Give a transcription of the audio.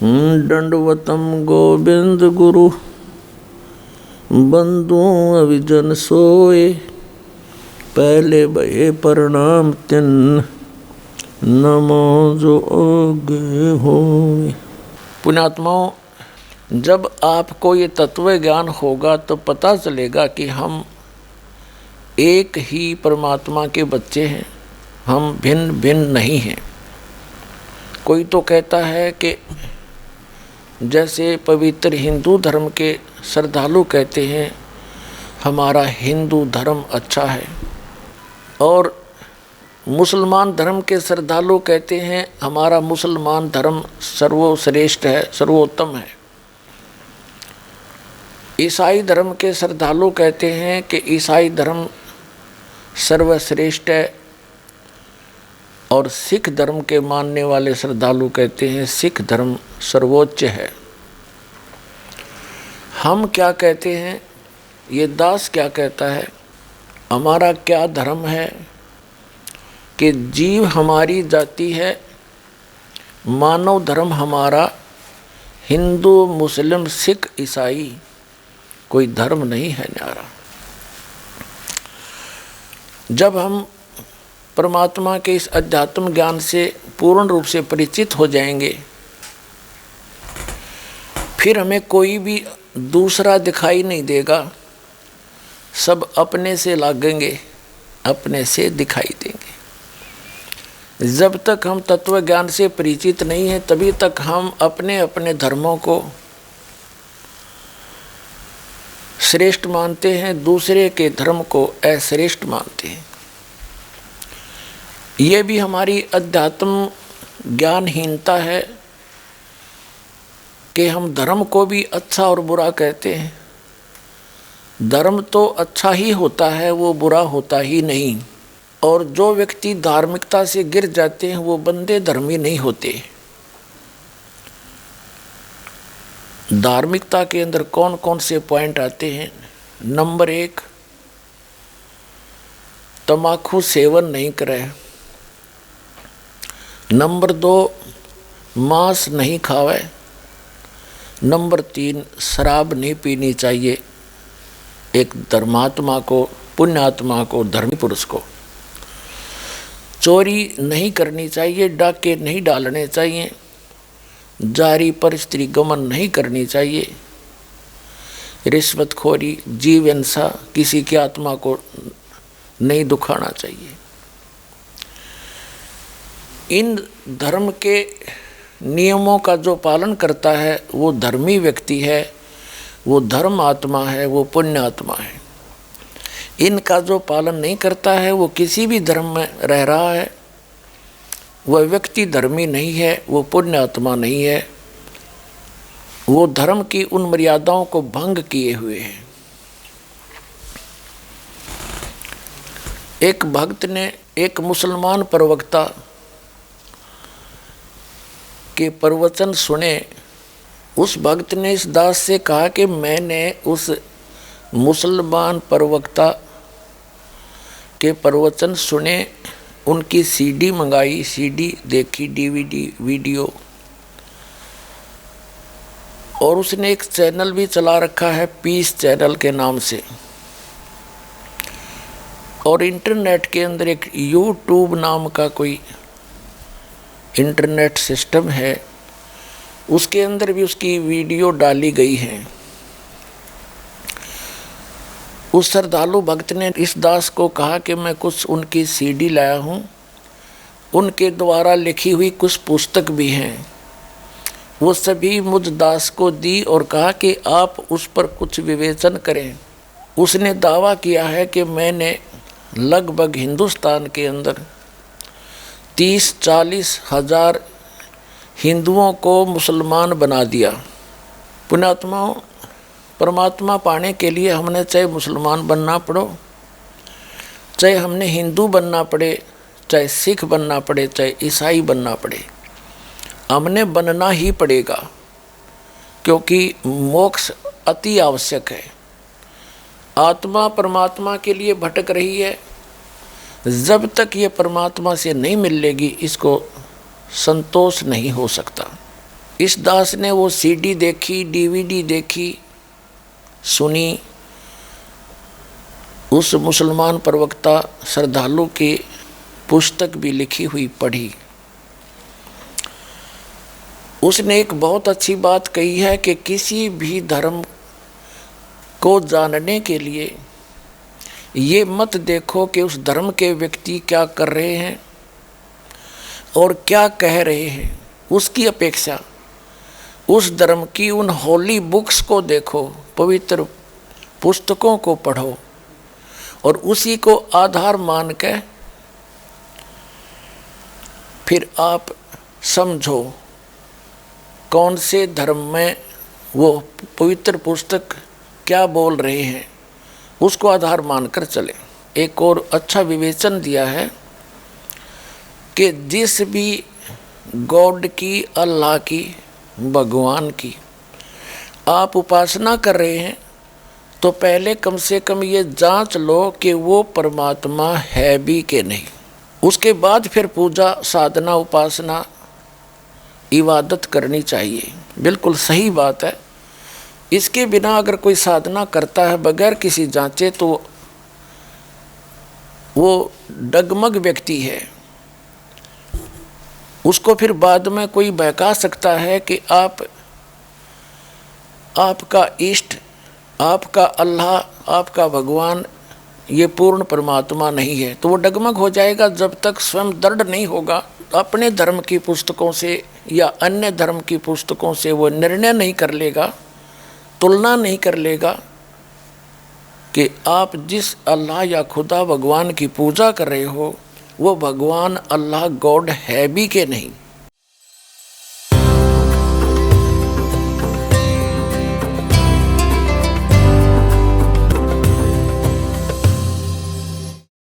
दंडवतम गोविंद गुरु बंधु अविजन सोए, पहले भये प्रणाम तिन नमो जो आगे होए। पुण्यात्माओं, जब आपको ये तत्व ज्ञान होगा तो पता चलेगा कि हम एक ही परमात्मा के बच्चे हैं, हम भिन्न भिन्न नहीं हैं। कोई तो कहता है कि जैसे पवित्र हिंदू धर्म के श्रद्धालु कहते हैं हमारा हिंदू धर्म अच्छा है, और मुसलमान धर्म के श्रद्धालु कहते हैं हमारा मुसलमान धर्म सर्वश्रेष्ठ है, सर्वोत्तम है। ईसाई धर्म के श्रद्धालु कहते हैं कि ईसाई धर्म सर्वश्रेष्ठ है, और सिख धर्म के मानने वाले श्रद्धालु कहते हैं सिख धर्म सर्वोच्च है। हम क्या कहते हैं, ये दास क्या कहता है, हमारा क्या धर्म है कि जीव हमारी जाति है, मानव धर्म हमारा हिंदू मुस्लिम सिख ईसाई कोई धर्म नहीं है न्यारा। जब हम परमात्मा के इस अध्यात्म ज्ञान से पूर्ण रूप से परिचित हो जाएंगे, फिर हमें कोई भी दूसरा दिखाई नहीं देगा, सब अपने से लागेंगे, अपने से दिखाई देंगे। जब तक हम तत्व ज्ञान से परिचित नहीं हैं तभी तक हम अपने अपने धर्मों को श्रेष्ठ मानते हैं, दूसरे के धर्म को अश्रेष्ठ मानते हैं। ये भी हमारी अध्यात्म ज्ञानहीनता है कि हम धर्म को भी अच्छा और बुरा कहते हैं। धर्म तो अच्छा ही होता है, वो बुरा होता ही नहीं। और जो व्यक्ति धार्मिकता से गिर जाते हैं वो बंदे धर्मी नहीं होते। धार्मिकता के अंदर कौन कौन से पॉइंट आते हैं? नंबर 1, तम्बाकू सेवन नहीं करे। नंबर 2, मांस नहीं खावे। नंबर 3, शराब नहीं पीनी चाहिए एक धर्मात्मा को, पुण्यात्मा को, धर्मी पुरुष को। चोरी नहीं करनी चाहिए, डाके नहीं डालने चाहिए, जारी पर स्त्री गमन नहीं करनी चाहिए, रिश्वतखोरी, जीव हिंसा, किसी की आत्मा को नहीं दुखाना चाहिए। इन धर्म के नियमों का जो पालन करता है वो धर्मी व्यक्ति है, वो धर्म आत्मा है, वो पुण्य आत्मा है। इनका जो पालन नहीं करता है वो किसी भी धर्म में रह रहा है, वह व्यक्ति धर्मी नहीं है, वो पुण्य आत्मा नहीं है, वो धर्म की उन मर्यादाओं को भंग किए हुए है। एक भक्त ने एक मुसलमान प्रवक्ता के प्रवचन सुने। उस भक्त ने इस दास से कहा कि मैंने उस मुसलमान प्रवक्ता के प्रवचन सुने, उनकी सीडी मंगाई, सीडी देखी, डीवीडी, वीडियो, और उसने एक चैनल भी चला रखा है पीस चैनल के नाम से। और इंटरनेट के अंदर एक यूट्यूब नाम का कोई इंटरनेट सिस्टम है, उसके अंदर भी उसकी वीडियो डाली गई है। उस श्रद्धालु भक्त ने इस दास को कहा कि मैं कुछ उनकी सीडी लाया हूँ, उनके द्वारा लिखी हुई कुछ पुस्तक भी हैं, वो सभी मुझ दास को दी और कहा कि आप उस पर कुछ विवेचन करें। उसने दावा किया है कि मैंने लगभग हिंदुस्तान के अंदर 30-40 हज़ार हिंदुओं को मुसलमान बना दिया। पुण्यात्माओं, परमात्मा पाने के लिए हमने चाहे मुसलमान बनना पड़ो, चाहे हमने हिंदू बनना पड़े, चाहे सिख बनना पड़े, चाहे ईसाई बनना पड़े, हमने बनना ही पड़ेगा, क्योंकि मोक्ष अति आवश्यक है। आत्मा परमात्मा के लिए भटक रही है, जब तक ये परमात्मा से नहीं मिल लेगी इसको संतोष नहीं हो सकता। इस दास ने वो सीडी देखी, डीवीडी देखी, सुनी, उस मुसलमान प्रवक्ता श्रद्धालु की पुस्तक भी लिखी हुई पढ़ी। उसने एक बहुत अच्छी बात कही है कि किसी भी धर्म को जानने के लिए ये मत देखो कि उस धर्म के व्यक्ति क्या कर रहे हैं और क्या कह रहे हैं, उसकी अपेक्षा उस धर्म की उन होली बुक्स को देखो, पवित्र पुस्तकों को पढ़ो और उसी को आधार मान के फिर आप समझो कौन से धर्म में वो पवित्र पुस्तक क्या बोल रहे हैं, उसको आधार मानकर चले। एक और अच्छा विवेचन दिया है कि जिस भी गॉड की, अल्लाह की, भगवान की आप उपासना कर रहे हैं तो पहले कम से कम ये जांच लो कि वो परमात्मा है भी कि नहीं। उसके बाद फिर पूजा, साधना, उपासना, इबादत करनी चाहिए। बिल्कुल सही बात है। इसके बिना अगर कोई साधना करता है बगैर किसी जांचे तो वो डगमग व्यक्ति है। उसको फिर बाद में कोई बहका सकता है कि आपका इष्ट, आपका अल्लाह, आपका भगवान ये पूर्ण परमात्मा नहीं है, तो वो डगमग हो जाएगा। जब तक स्वयं दृढ़ नहीं होगा, अपने धर्म की पुस्तकों से या अन्य धर्म की पुस्तकों से वो निर्णय नहीं कर लेगा, तुलना नहीं कर लेगा कि आप जिस अल्लाह या खुदा भगवान की पूजा कर रहे हो वो भगवान, अल्लाह, गॉड है भी कि नहीं।